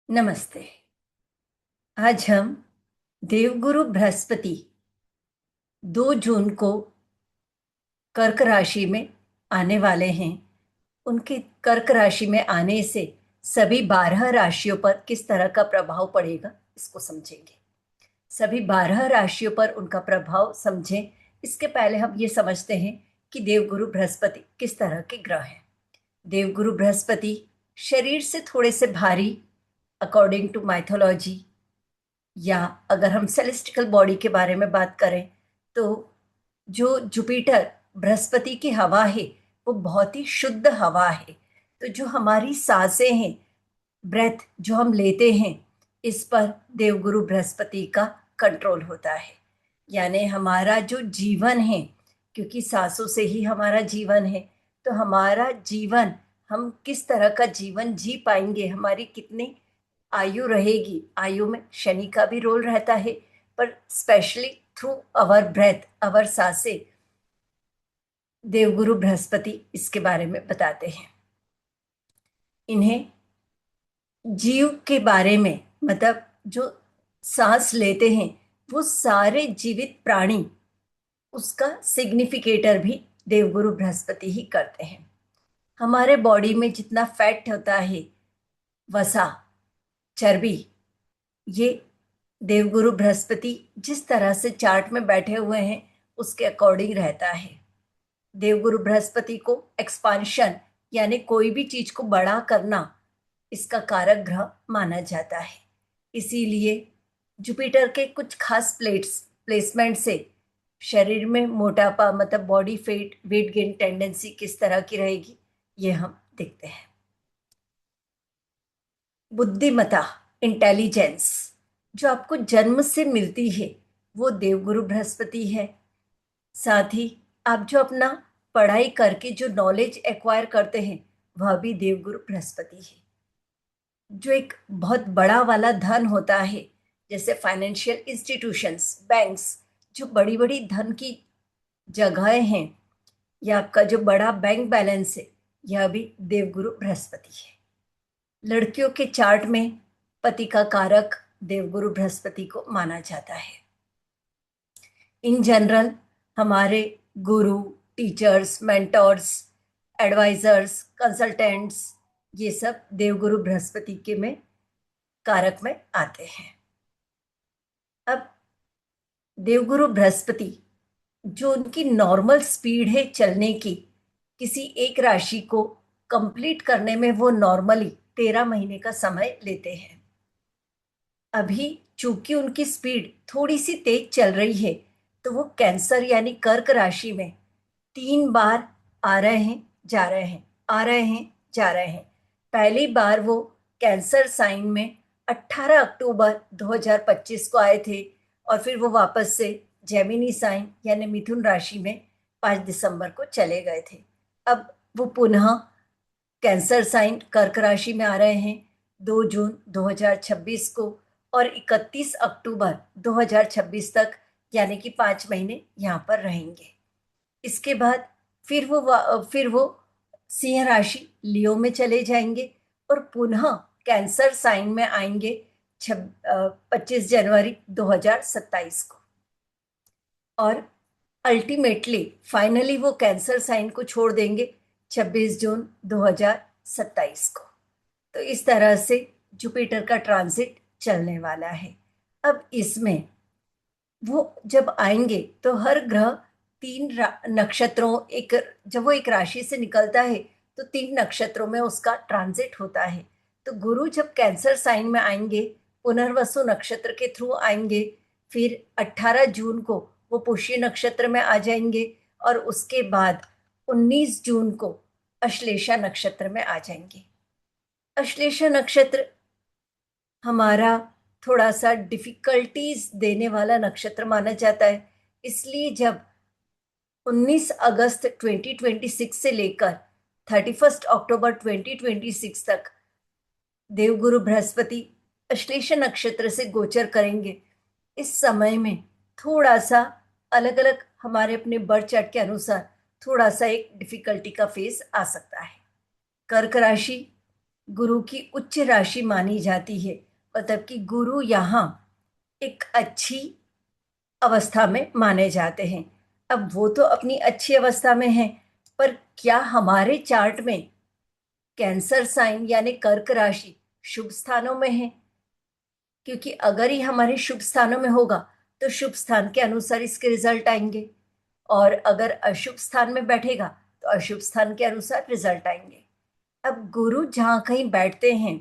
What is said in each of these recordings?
नमस्ते। आज हम देवगुरु बृहस्पति 2 जून को कर्क राशि में आने वाले हैं। उनके कर्क राशि में आने से सभी 12 राशियों पर किस तरह का प्रभाव पड़ेगा, इसको समझेंगे। सभी 12 राशियों पर उनका प्रभाव समझें, इसके पहले हम ये समझते हैं कि देवगुरु बृहस्पति किस तरह के ग्रह हैं। देवगुरु बृहस्पति शरीर से थोड़े से भारी, अकॉर्डिंग टू माइथोलॉजी, या अगर हम सेलेस्टिकल बॉडी के बारे में बात करें तो जो जुपिटर बृहस्पति की हवा है वो बहुत ही शुद्ध हवा है। तो जो हमारी सांसें हैं, ब्रेथ जो हम लेते हैं, इस पर देवगुरु बृहस्पति का कंट्रोल होता है। यानी हमारा जो जीवन है, क्योंकि सांसों से ही हमारा जीवन है, तो हमारा जीवन, हम किस तरह का जीवन जी पाएंगे, हमारी कितनी आयु रहेगी, आयु में शनि का भी रोल रहता है, पर स्पेशली थ्रू अवर ब्रेथ, अवर सांसें, देवगुरु बृहस्पति इसके बारे में बताते हैं। इन्हें जीव के बारे में, मतलब जो सांस लेते हैं वो सारे जीवित प्राणी, उसका सिग्निफिकेटर भी देवगुरु बृहस्पति ही करते हैं। हमारे बॉडी में जितना फैट होता है, वसा, चर्बी, ये देवगुरु बृहस्पति जिस तरह से चार्ट में बैठे हुए हैं उसके अकॉर्डिंग रहता है। देवगुरु बृहस्पति को एक्सपांशन यानी कोई भी चीज को बड़ा करना, इसका कारक ग्रह माना जाता है। इसीलिए जुपिटर के कुछ खास प्लेसमेंट से शरीर में मोटापा, मतलब body fat, weight gain tendency किस तरह की रहेगी, ये हम देखते हैं। बुद्धिमता, इंटेलिजेंस जो आपको जन्म से मिलती है वो देवगुरु बृहस्पति है। साथ ही आप जो अपना पढ़ाई करके जो नॉलेज एक्वायर करते हैं वह भी देवगुरु बृहस्पति है। जो एक बहुत बड़ा वाला धन होता है, जैसे फाइनेंशियल इंस्टीट्यूशंस, बैंक्स, जो बड़ी बड़ी धन की जगहें हैं, या आपका जो बड़ा बैंक बैलेंस है, यह भी देवगुरु बृहस्पति है। लड़कियों के चार्ट में पति का कारक देवगुरु बृहस्पति को माना जाता है। इन जनरल हमारे गुरु, टीचर्स, मेंटर्स, एडवाइजर्स, कंसल्टेंट्स, ये सब देवगुरु बृहस्पति के में कारक में आते हैं। अब देवगुरु बृहस्पति जो उनकी नॉर्मल स्पीड है चलने की, किसी एक राशि को कंप्लीट करने में वो नॉर्मली 13 महीने का समय लेते हैं। अभी चूंकि उनकी स्पीड थोड़ी सी तेज चल रही है, तो वो कैंसर यानी कर्क राशि में 3 बार आ रहे हैं, जा रहे हैं, आ रहे हैं, जा रहे हैं। पहली बार वो कैंसर साइन में 18 अक्टूबर 2025 को आए थे, और फिर वो वापस से जेमिनी साइन यानी मिथुन राशि में 5 दिसंबर को चले गए थे। अब वो पुनः कैंसर साइन कर्क राशि में आ रहे हैं 2 जून 2026 को, और 31 अक्टूबर 2026 तक, यानी कि 5 महीने यहाँ पर रहेंगे। इसके बाद फिर वो सिंह राशि लियो में चले जाएंगे और पुनः कैंसर साइन में आएंगे 25 जनवरी 2027 को, और अल्टीमेटली फाइनली वो कैंसर साइन को छोड़ देंगे 26 जून 2027 को। तो इस तरह से जुपिटर का ट्रांजिट चलने वाला है। अब इसमें वो जब आएंगे तो हर ग्रह नक्षत्रों, एक जब वो एक राशि से निकलता है तो 3 नक्षत्रों में उसका ट्रांजिट होता है। तो गुरु जब कैंसर साइन में आएंगे, पुनर्वसु नक्षत्र के थ्रू आएंगे, फिर 18 जून को वो पुष्य नक्षत्र में आ जाएंगे, और उसके बाद 19 जून को अश्लेषा नक्षत्र में आ जाएंगे। अश्लेषा नक्षत्र हमारा थोड़ा सा डिफिकल्टीज देने वाला नक्षत्र माना जाता है। इसलिए जब 19 अगस्त 2026 से लेकर 31 अक्टूबर 2026 तक देवगुरु बृहस्पति अश्लेषा नक्षत्र से गोचर करेंगे, इस समय में थोड़ा सा अलग अलग हमारे अपने बर्थ चार्ट के अनुसार थोड़ा सा एक डिफिकल्टी का फेज आ सकता है। कर्क राशि गुरु की उच्च राशि मानी जाती है, मतलब कि गुरु यहाँ एक अच्छी अवस्था में माने जाते हैं। अब वो तो अपनी अच्छी अवस्था में हैं, पर क्या हमारे चार्ट में कैंसर साइन यानी कर्क राशि शुभ स्थानों में है? क्योंकि अगर ये हमारे शुभ स्थानों में होगा तो शुभ स्थान के अनुसार इसके रिजल्ट आएंगे, और अगर अशुभ स्थान में बैठेगा तो अशुभ स्थान के अनुसार रिजल्ट आएंगे। अब गुरु जहाँ कहीं बैठते हैं,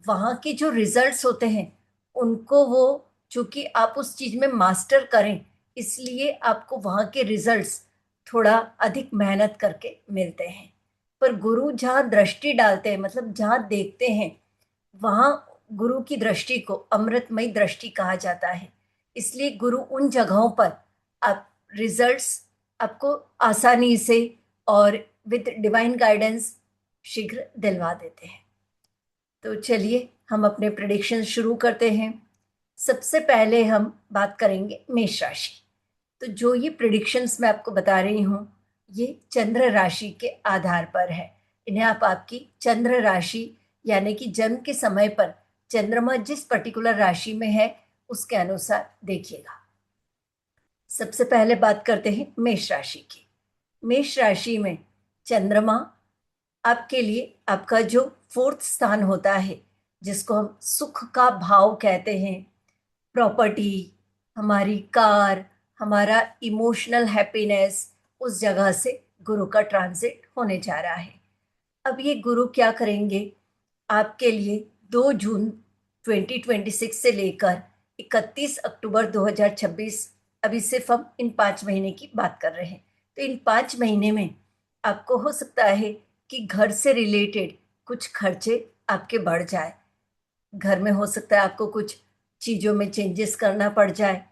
वहाँ के जो रिजल्ट्स होते हैं उनको वो, चूंकि आप उस चीज में मास्टर करें, इसलिए आपको वहाँ के रिजल्ट्स थोड़ा अधिक मेहनत करके मिलते हैं। पर गुरु जहाँ दृष्टि डालते हैं, मतलब जहाँ देखते हैं, वहाँ गुरु की दृष्टि को अमृतमयी दृष्टि कहा जाता है। इसलिए गुरु उन जगहों पर आप रिजल्ट्स आपको आसानी से और विद डिवाइन गाइडेंस शीघ्र दिलवा देते हैं। तो चलिए हम अपने प्रेडिक्शन शुरू करते हैं। सबसे पहले हम बात करेंगे मेष राशि। तो जो ये प्रिडिक्शंस मैं आपको बता रही हूँ, ये चंद्र राशि के आधार पर है। इन्हें आप आपकी चंद्र राशि यानी कि जन्म के समय पर चंद्रमा जिस पर्टिकुलर राशि में है उसके अनुसार देखिएगा। सबसे पहले बात करते हैं मेष राशि की। मेष राशि में चंद्रमा आपके लिए, आपका जो फोर्थ स्थान होता है, जिसको हम सुख का भाव कहते हैं, प्रॉपर्टी, हमारी कार, हमारा इमोशनल हैप्पीनेस, उस जगह से गुरु का ट्रांजिट होने जा रहा है। अब ये गुरु क्या करेंगे आपके लिए 2 जून 2026 से लेकर 31 अक्टूबर 2026, अभी सिर्फ हम इन 5 महीने की बात कर रहे हैं। तो इन 5 महीने में आपको हो सकता है कि घर से रिलेटेड कुछ खर्चे आपके बढ़ जाए। घर में हो सकता है आपको कुछ चीज़ों में चेंजेस करना पड़ जाए,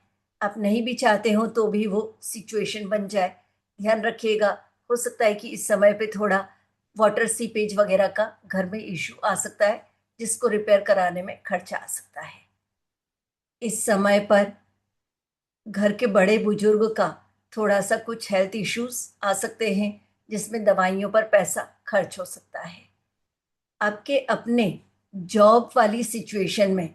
आप नहीं भी चाहते हो तो भी वो सिचुएशन बन जाए। ध्यान रखिएगा, हो सकता है कि इस समय पे थोड़ा वाटर सीपेज वगैरह का घर में इश्यू आ सकता है, जिसको रिपेयर कराने में खर्चा आ सकता है। इस समय पर घर के बड़े बुजुर्ग का थोड़ा सा कुछ हेल्थ इश्यूज आ सकते हैं, जिसमें दवाइयों पर पैसा खर्च हो सकता है। आपके अपने जॉब वाली सिचुएशन में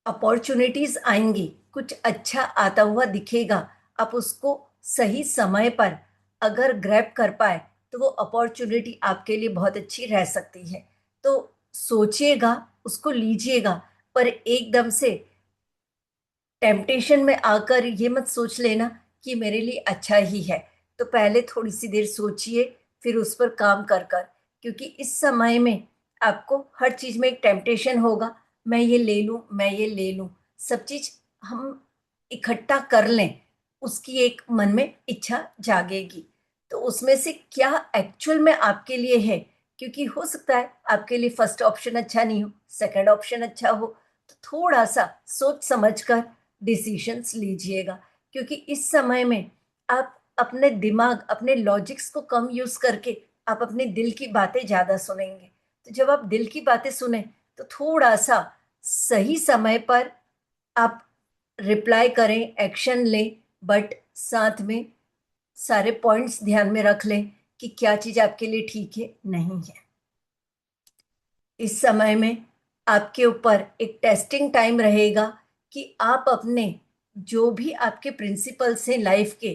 अपॉर्चुनिटीज आएंगी, कुछ अच्छा आता हुआ दिखेगा, आप उसको सही समय पर अगर ग्रैब कर पाए तो वो अपॉर्चुनिटी आपके लिए बहुत अच्छी रह सकती है। तो सोचिएगा, उसको लीजिएगा, पर एकदम से टेम्पटेशन में आकर ये मत सोच लेना कि मेरे लिए अच्छा ही है। तो पहले थोड़ी सी देर सोचिए, फिर उस पर काम कर कर, क्योंकि इस समय में आपको हर चीज में एक टेम्पटेशन होगा, मैं ये ले लूं, मैं ये ले लूं, सब चीज हम इकट्ठा कर लें, उसकी एक मन में इच्छा जागेगी। तो उसमें से क्या एक्चुअल में आपके लिए है, क्योंकि हो सकता है आपके लिए फर्स्ट ऑप्शन अच्छा नहीं हो, सेकंड ऑप्शन अच्छा हो। तो थोड़ा सा सोच समझकर डिसीशंस लीजिएगा, क्योंकि इस समय में आप अपने दिमाग, अपने लॉजिक्स को कम यूज करके आप अपने दिल की बातें ज्यादा सुनेंगे। तो जब आप दिल की बातें सुने तो थोड़ा सा सही समय पर आप रिप्लाई करें, एक्शन लें, बट साथ में सारे पॉइंट्स ध्यान में रख लें कि क्या चीज आपके लिए ठीक है, नहीं है। इस समय में आपके ऊपर एक टेस्टिंग टाइम रहेगा कि आप अपने जो भी आपके प्रिंसिपल्स हैं लाइफ के,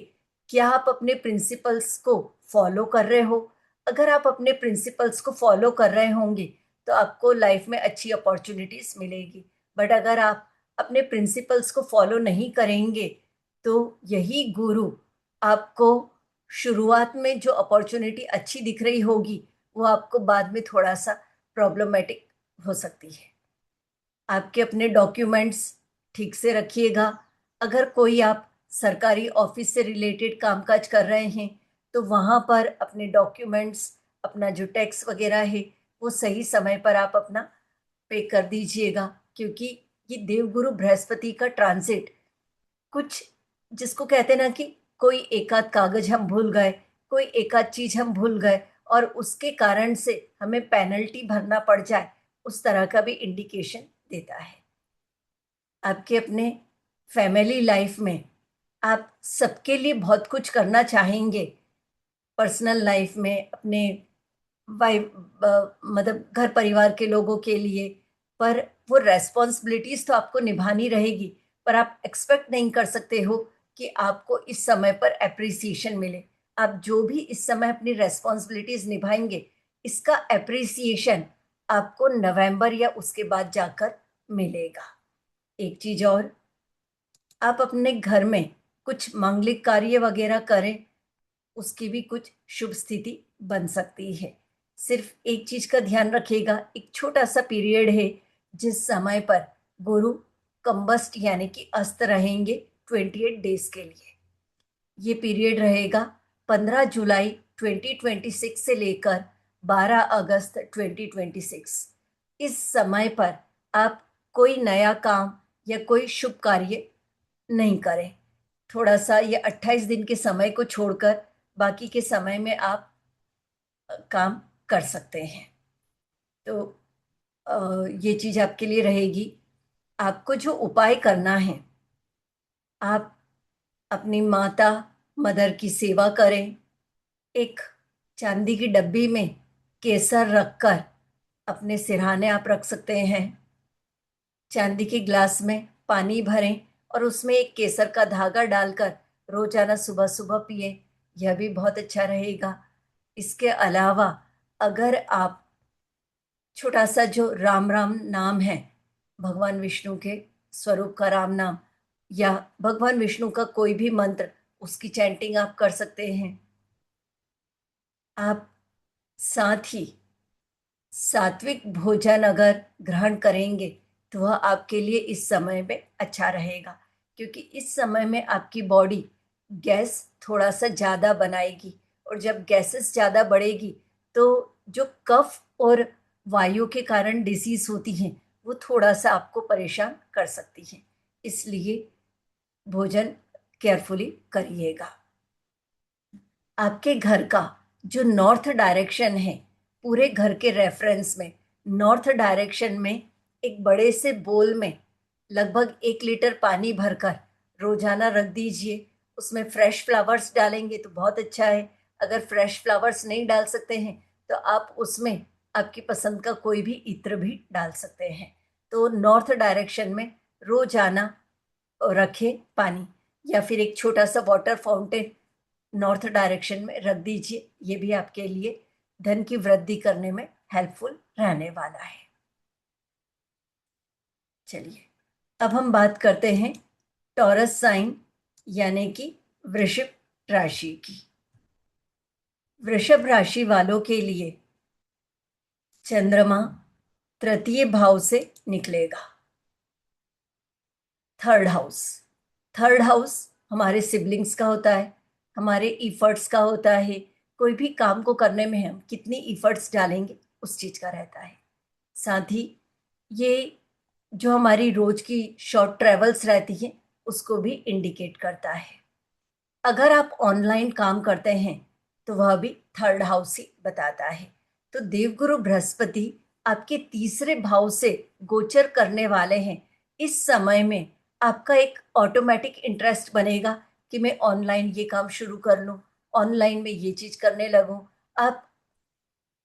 क्या आप अपने प्रिंसिपल्स को फॉलो कर रहे हो? अगर आप अपने प्रिंसिपल्स को फॉलो कर रहे होंगे तो आपको लाइफ में अच्छी अपॉर्चुनिटीज मिलेगी। बट अगर आप अपने प्रिंसिपल्स को फॉलो नहीं करेंगे तो यही गुरु आपको शुरुआत में जो अपॉर्चुनिटी अच्छी दिख रही होगी, वो आपको बाद में थोड़ा सा प्रॉब्लमेटिक हो सकती है। आपके अपने डॉक्यूमेंट्स ठीक से रखिएगा। अगर कोई आप सरकारी ऑफिस से रिलेटेड कामकाज कर रहे हैं तो वहाँ पर अपने डॉक्यूमेंट्स, अपना जो टैक्स वगैरह है, वो सही समय पर आप अपना पे कर दीजिएगा, क्योंकि ये देवगुरु बृहस्पति का ट्रांजिट कुछ, जिसको कहते हैं ना कि कोई एकाध कागज हम भूल गए, कोई एकाध चीज हम भूल गए और उसके कारण से हमें पेनल्टी भरना पड़ जाए, उस तरह का भी इंडिकेशन देता है। आपके अपने फैमिली लाइफ में आप सबके लिए बहुत कुछ करना चाहेंगे, पर्सनल लाइफ में, अपने मतलब घर परिवार के लोगों के लिए, पर वो रेस्पॉन्सिबिलिटीज तो आपको निभानी रहेगी। पर आप एक्सपेक्ट नहीं कर सकते हो कि आपको इस समय पर अप्रिसिएशन मिले। आप जो भी इस समय अपनी रेस्पॉन्सिबिलिटीज निभाएंगे, इसका अप्रिसिएशन आपको नवंबर या उसके बाद जाकर मिलेगा। एक चीज और, आप अपने घर में कुछ मांगलिक कार्य वगैरह करें, उसकी भी कुछ शुभ स्थिति बन सकती है। सिर्फ एक चीज का ध्यान रखिएगा, एक छोटा सा पीरियड है जिस समय पर गुरु कंबस्ट यानी कि अस्त रहेंगे 28 डेज के लिए। ये पीरियड रहेगा 15 जुलाई 2026 से लेकर 12 अगस्त 2026। इस समय पर आप कोई नया काम या कोई शुभ कार्य नहीं करें। थोड़ा सा ये 28 दिन के समय को छोड़कर बाकी के समय में आप काम कर सकते हैं। तो ये चीज आपके लिए रहेगी। आपको जो उपाय करना है, आप अपनी माता मदर की सेवा करें। एक चांदी की डब्बी में केसर रखकर अपने सिरहाने आप रख सकते हैं। चांदी के ग्लास में पानी भरें और उसमें एक केसर का धागा डालकर रोजाना सुबह सुबह पिए, यह भी बहुत अच्छा रहेगा। इसके अलावा अगर आप छोटा सा जो राम राम नाम है, भगवान विष्णु के स्वरूप का राम नाम, या भगवान विष्णु का कोई भी मंत्र, उसकी चैंटिंग आप कर सकते हैं। आप साथ ही सात्विक भोजन अगर ग्रहण करेंगे तो वह आपके लिए इस समय में अच्छा रहेगा, क्योंकि इस समय में आपकी बॉडी गैस थोड़ा सा ज़्यादा बनाएगी, और जब गैसेस ज़्यादा बढ़ेगी तो जो कफ और वायु के कारण डिसीज होती हैं वो थोड़ा सा आपको परेशान कर सकती हैं। इसलिए भोजन केयरफुली करिएगा। आपके घर का जो नॉर्थ डायरेक्शन है, पूरे घर के रेफरेंस में नॉर्थ डायरेक्शन में एक बड़े से बोल में लगभग 1 लीटर पानी भरकर रोजाना रख दीजिए। उसमें फ्रेश फ्लावर्स डालेंगे तो बहुत अच्छा है। अगर फ्रेश फ्लावर्स नहीं डाल सकते हैं तो आप उसमें आपकी पसंद का कोई भी इत्र भी डाल सकते हैं। तो नॉर्थ डायरेक्शन में रोजाना रखें पानी, या फिर एक छोटा सा वाटर फाउंटेन नॉर्थ डायरेक्शन में रख दीजिए। ये भी आपके लिए धन की वृद्धि करने में हेल्पफुल रहने वाला है। चलिए, अब हम बात करते हैं टॉरस साइन यानी कि वृषभ राशि की। वृषभ राशि वालों के लिए चंद्रमा तृतीय भाव से निकलेगा। थर्ड हाउस, थर्ड हाउस हमारे सिबलिंग्स का होता है, हमारे इफर्ट्स का होता है। कोई भी काम को करने में हम कितनी इफर्ट्स डालेंगे उस चीज का रहता है। साथ ही ये जो हमारी रोज की शॉर्ट ट्रेवल्स रहती हैं उसको भी इंडिकेट करता है। अगर आप ऑनलाइन काम करते हैं तो वह भी थर्ड हाउस ही बताता है। तो देवगुरु बृहस्पति आपके तीसरे भाव से गोचर करने वाले हैं। इस समय में आपका एक ऑटोमेटिक इंटरेस्ट बनेगा कि मैं ऑनलाइन ये काम शुरू कर लूँ, ऑनलाइन में ये चीज करने लगूं। आप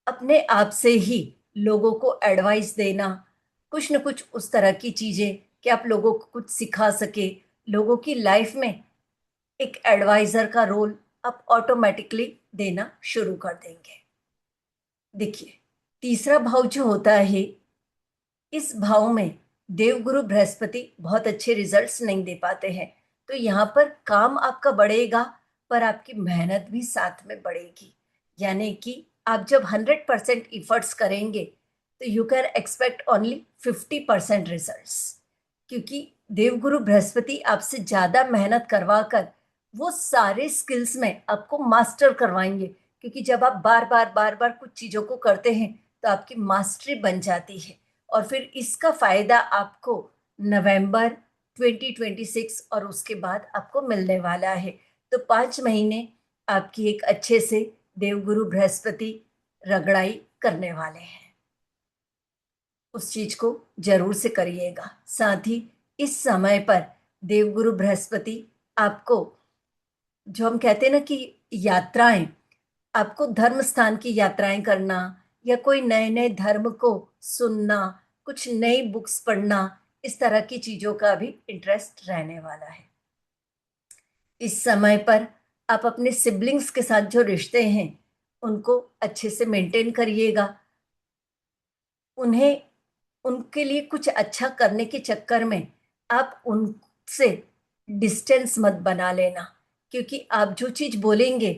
अपने आप से ही लोगों को एडवाइस देना, कुछ न कुछ उस तरह की चीजें कि आप लोगों को कुछ सिखा सके, लोगों की लाइफ में एक एडवाइजर का रोल आप ऑटोमेटिकली देना शुरू कर देंगे। देखिए, तीसरा भाव जो होता है, इस भाव में देवगुरु बृहस्पति बहुत अच्छे रिजल्ट्स नहीं दे पाते हैं। तो यहाँ पर काम आपका बढ़ेगा पर आपकी मेहनत भी साथ में बढ़ेगी। यानी कि आप जब 100% इफर्ट्स करेंगे तो you can expect only 50% results, क्योंकि देवगुरु बृहस्पति आपसे ज्यादा मेहनत करवा कर वो सारे स्किल्स में आपको मास्टर करवाएंगे। क्योंकि जब आप बार बार कुछ चीजों को करते हैं तो आपकी मास्टरी बन जाती है, और फिर इसका फायदा आपको नवंबर 2026 और उसके बाद आपको मिलने वाला है। तो 5 महीने आपकी एक अच्छे से देवगुरु बृहस्पति रगड़ाई करने वाले हैं। उस चीज को जरूर से करिएगा। साथ ही इस समय पर देवगुरु बृहस्पति आपको, जो हम कहते हैं ना कि यात्राएं, आपको धर्म स्थान की यात्राएं करना या कोई नए नए धर्म को सुनना, कुछ नई बुक्स पढ़ना, इस तरह की चीजों का भी इंटरेस्ट रहने वाला है। इस समय पर आप अपने सिबलिंग्स के साथ जो रिश्ते हैं उनको अच्छे से मेंटेन करिएगा। उन्हें उनके लिए कुछ अच्छा करने के चक्कर में आप उनसे डिस्टेंस मत बना लेना, क्योंकि आप जो चीज बोलेंगे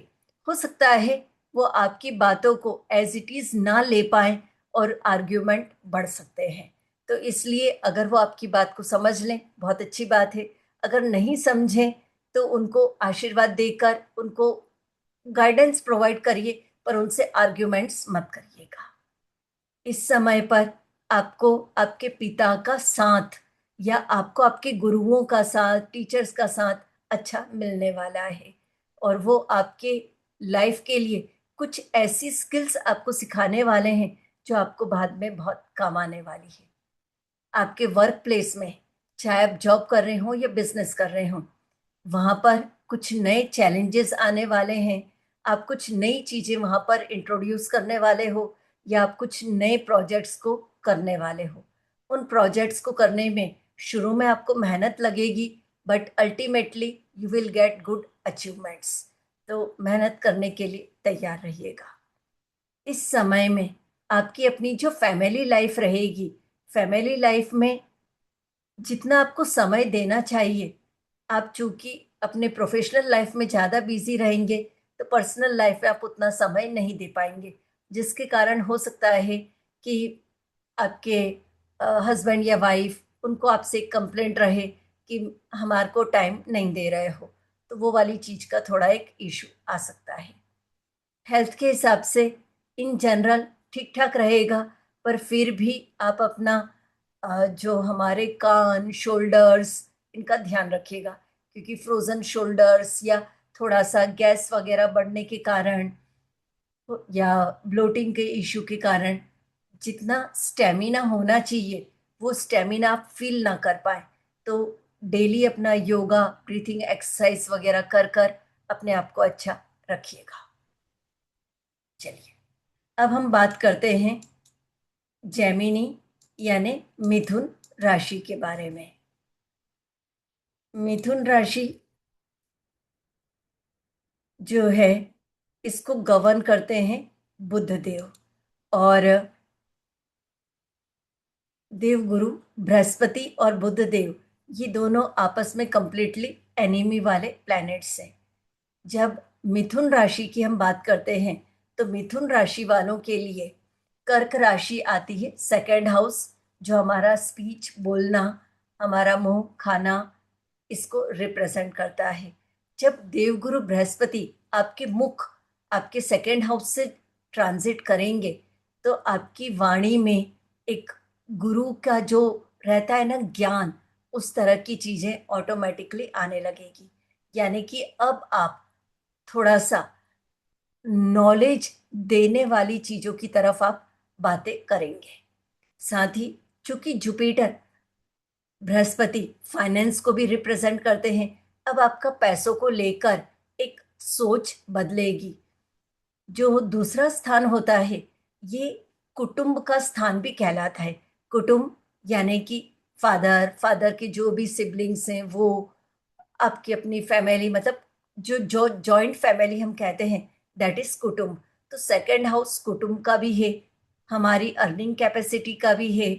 हो सकता है वो आपकी बातों को एज इट इज ना ले पाए और आर्ग्यूमेंट बढ़ सकते हैं। तो इसलिए अगर वो आपकी बात को समझ लें बहुत अच्छी बात है, अगर नहीं समझें तो उनको आशीर्वाद देकर उनको गाइडेंस प्रोवाइड करिए, पर उनसे आर्ग्यूमेंट्स मत करिएगा। इस समय पर आपको आपके पिता का साथ या आपको आपके गुरुओं का साथ, टीचर्स का साथ अच्छा मिलने वाला है, और वो आपके लाइफ के लिए कुछ ऐसी स्किल्स आपको सिखाने वाले हैं जो आपको बाद में बहुत काम आने वाली है। आपके वर्क प्लेस में, चाहे आप जॉब कर रहे हो या बिजनेस कर रहे हो, वहां पर कुछ नए चैलेंजेस आने वाले हैं। आप कुछ नई चीजें वहां पर इंट्रोड्यूस करने वाले हो या आप कुछ नए प्रोजेक्ट्स को करने वाले हो। उन प्रोजेक्ट्स को करने में शुरू में आपको मेहनत लगेगी, but ultimately you will get good achievements. तो मेहनत करने के लिए तैयार रहिएगा। इस समय में आपकी अपनी जो फैमिली लाइफ रहेगी, फैमिली लाइफ में जितना आपको समय देना चाहिए, आप चूंकि अपने प्रोफेशनल लाइफ में ज़्यादा बिजी रहेंगे तो पर्सनल लाइफ में आप उतना समय नहीं दे पाएंगे, जिसके कारण हो सकता है कि आपके हस्बैंड या वाइफ उनको आपसे कंप्लेंट रहे कि हमारे को टाइम नहीं दे रहे हो, तो वो वाली चीज़ का थोड़ा एक इशू आ सकता है। हेल्थ के हिसाब से इन जनरल ठीक ठाक रहेगा, पर फिर भी आप अपना जो हमारे कान, शोल्डर्स, इनका ध्यान रखिएगा, क्योंकि फ्रोजन शोल्डर्स या थोड़ा सा गैस वगैरह बढ़ने के कारण या ब्लोटिंग के इशू के कारण जितना स्टेमिना होना चाहिए वो स्टेमिना आप फील ना कर पाए। तो डेली अपना योगा, ब्रीथिंग एक्सरसाइज वगैरह कर कर अपने आप को अच्छा रखिएगा। चलिए, अब हम बात करते हैं जेमिनी यानी मिथुन राशि के बारे में। मिथुन राशि जो है इसको गवर्न करते हैं बुध देव, और देवगुरु बृहस्पति और बुध देव ये दोनों आपस में कंप्लीटली एनिमी वाले प्लैनेट्स हैं। जब मिथुन राशि की हम बात करते हैं तो मिथुन राशि वालों के लिए कर्क राशि आती है सेकंड हाउस, जो हमारा स्पीच, बोलना, हमारा मुंह खाना, इसको रिप्रेजेंट करता है। जब देवगुरु बृहस्पति आपके मुख, आपके सेकंड हाउस से ट्रांजिट करेंगे तो आपकी वाणी में एक गुरु का जो रहता है ना ज्ञान, उस तरह की चीजें ऑटोमेटिकली आने लगेगी। यानी कि अब आप थोड़ा सा नॉलेज देने वाली चीजों की तरफ आप बातें करेंगे। साथ ही चूंकि जुपिटर, बृहस्पति फाइनेंस को भी रिप्रेजेंट करते हैं, अब आपका पैसों को लेकर एक सोच बदलेगी। जो दूसरा स्थान होता है ये कुटुंब का स्थान भी कहलाता है। कुटुंब यानी कि फादर, फादर के जो भी सिबलिंग्स हैं वो, आपकी अपनी फैमिली, मतलब जो जो जॉइंट फैमिली हम कहते हैं, दैट इज कुटुंब। तो सेकंड हाउस कुटुंब का भी है, हमारी अर्निंग कैपेसिटी का भी है,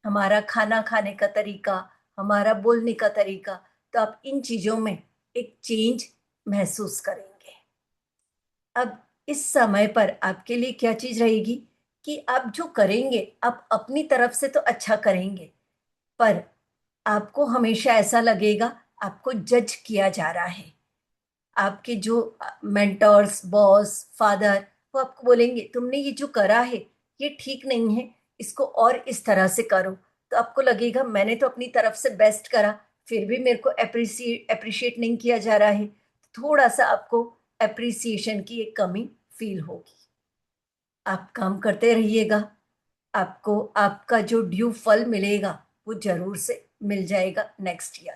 हमारा खाना खाने का तरीका, हमारा बोलने का तरीका। तो आप इन चीजों में एक चेंज महसूस करेंगे। अब इस समय पर आपके लिए क्या चीज रहेगी कि आप जो करेंगे आप अपनी तरफ से तो अच्छा करेंगे, पर आपको हमेशा ऐसा लगेगा आपको जज किया जा रहा है। आपके जो मेंटर्स, बॉस, फादर, वो आपको बोलेंगे तुमने ये जो करा है ये ठीक नहीं है, इसको और इस तरह से करो। तो आपको लगेगा मैंने तो अपनी तरफ से बेस्ट करा, फिर भी मेरे को अप्रिशिएट नहीं किया जा रहा है। थोड़ा सा आपको अप्रिसिएशन की एक कमी फील होगी। आप काम करते रहिएगा, आपको आपका जो ड्यू फल मिलेगा वो जरूर से मिल जाएगा नेक्स्ट ईयर।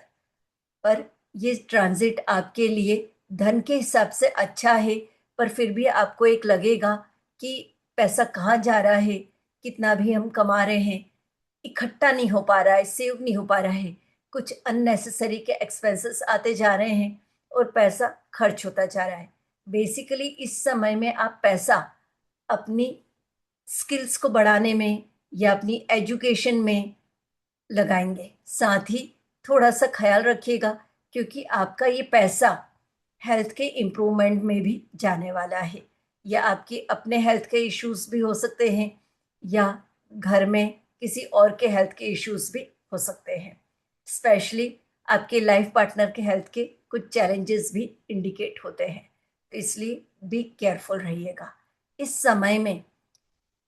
पर ये ट्रांजिट आपके लिए धन के हिसाब से अच्छा है, पर फिर भी आपको एक लगेगा कि पैसा कहाँ जा रहा है, कितना भी हम कमा रहे हैं इकट्ठा नहीं हो पा रहा है, सेव नहीं हो पा रहा है, कुछ अननेसेसरी के एक्सपेंसेस आते जा रहे हैं और पैसा खर्च होता जा रहा है। बेसिकली इस समय में आप पैसा अपनी स्किल्स को बढ़ाने में या अपनी एजुकेशन में लगाएंगे। साथ ही थोड़ा सा ख्याल रखिएगा, क्योंकि आपका ये पैसा हेल्थ के इम्प्रूवमेंट में भी जाने वाला है, या आपके अपने हेल्थ के इश्यूज भी हो सकते हैं, या घर में किसी और के हेल्थ के इश्यूज भी हो सकते हैं। स्पेशली आपके लाइफ पार्टनर के हेल्थ के कुछ चैलेंजेस भी इंडिकेट होते हैं, तो इसलिए बी केयरफुल रहिएगा। इस समय में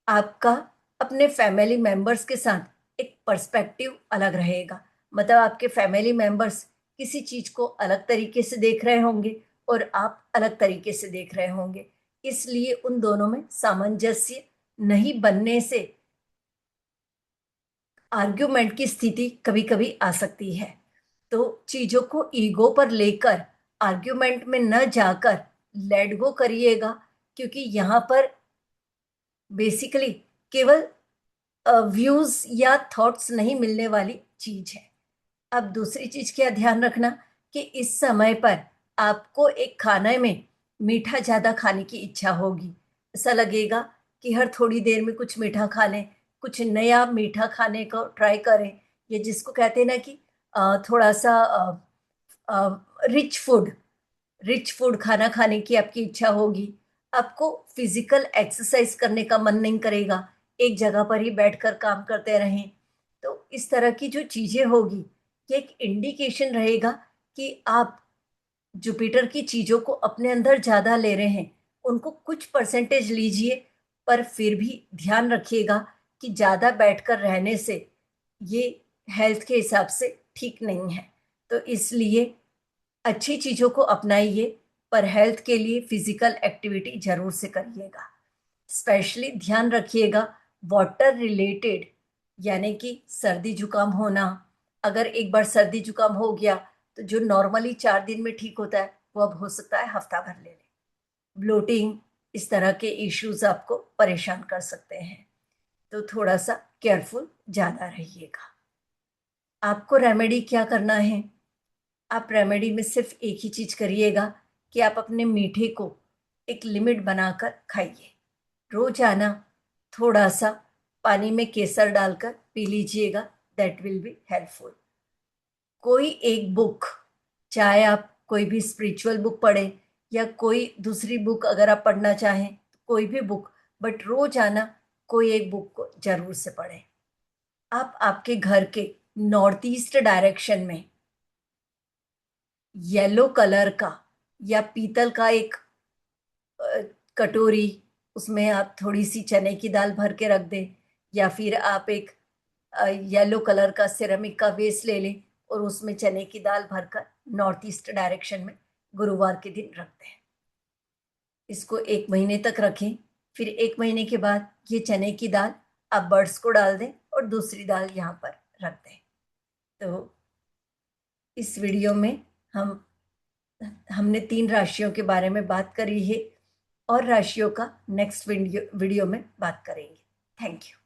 आपका अपने फैमिली मेंबर्स के साथ एक पर्सपेक्टिव अलग रहेगा। मतलब आपके फैमिली मेंबर्स किसी चीज को अलग तरीके से देख रहे होंगे और आप अलग तरीके से देख रहे होंगे, इसलिए उन दोनों में सामंजस्य नहीं बनने से आर्ग्यूमेंट की स्थिति कभी कभी आ सकती है। तो चीजों को ईगो पर लेकर आर्ग्यूमेंट में न जाकर लेट गो करिएगा, क्योंकि यहाँ पर बेसिकली केवल व्यूज या थॉट्स नहीं मिलने वाली चीज है। अब दूसरी चीज क्या ध्यान रखना कि इस समय पर आपको एक खाने में मीठा ज्यादा खाने की इच्छा होगी। ऐसा लगेगा कि हर थोड़ी देर में कुछ मीठा खा लें, कुछ नया मीठा खाने को ट्राई करें। ये जिसको कहते हैं ना कि थोड़ा सा रिच फूड, रिच फूड खाना खाने की आपकी इच्छा होगी। आपको फिजिकल एक्सरसाइज करने का मन नहीं करेगा, एक जगह पर ही बैठकर काम करते रहें। तो इस तरह की जो चीजें होगी, ये एक इंडिकेशन रहेगा कि आप जुपिटर की चीजों को अपने अंदर ज्यादा ले रहे हैं। उनको कुछ परसेंटेज लीजिए, पर फिर भी ध्यान रखिएगा कि ज्यादा बैठकर रहने से ये हेल्थ के हिसाब से ठीक नहीं है। तो इसलिए अच्छी चीजों को अपनाइए, पर हेल्थ के लिए फिजिकल एक्टिविटी जरूर से करिएगा। स्पेशली ध्यान रखिएगा वाटर रिलेटेड, यानी कि सर्दी जुकाम होना। अगर एक बार सर्दी जुकाम हो गया तो जो नॉर्मली 4 दिन में ठीक होता है वो अब हो सकता है हफ्ता भर ले ले। ब्लोटिंग, इस तरह के इश्यूज आपको परेशान कर सकते हैं, तो थोड़ा सा केयरफुल ज्यादा रहिएगा। आपको रेमेडी क्या करना है? आप रेमेडी में सिर्फ एक ही चीज करिएगा कि आप अपने मीठे को एक लिमिट बनाकर खाइए। रोजाना थोड़ा सा पानी में केसर डालकर पी लीजिएगा, दैट विल बी हेल्पफुल। कोई एक बुक, चाहे आप कोई भी स्पिरिचुअल बुक पढ़ें या कोई दूसरी बुक अगर आप पढ़ना चाहें, कोई भी बुक, बट रोजाना कोई एक बुक को जरूर से पढ़ें। आप आपके घर के नॉर्थ ईस्ट डायरेक्शन में येलो कलर का या पीतल का एक कटोरी, उसमें आप थोड़ी सी चने की दाल भर के रख दें, या फिर आप एक येलो कलर का सिरेमिक का वेस ले लें और उसमें चने की दाल भरकर नॉर्थ ईस्ट डायरेक्शन में गुरुवार के दिन रख दें। इसको 1 महीने तक रखें। फिर 1 महीने के बाद ये चने की दाल आप बर्ड्स को डाल दें और दूसरी दाल यहाँ पर रख दें। तो इस वीडियो में हमने 3 राशियों के बारे में बात करी है, और राशियों का नेक्स्ट वीडियो में बात करेंगे। Thank you.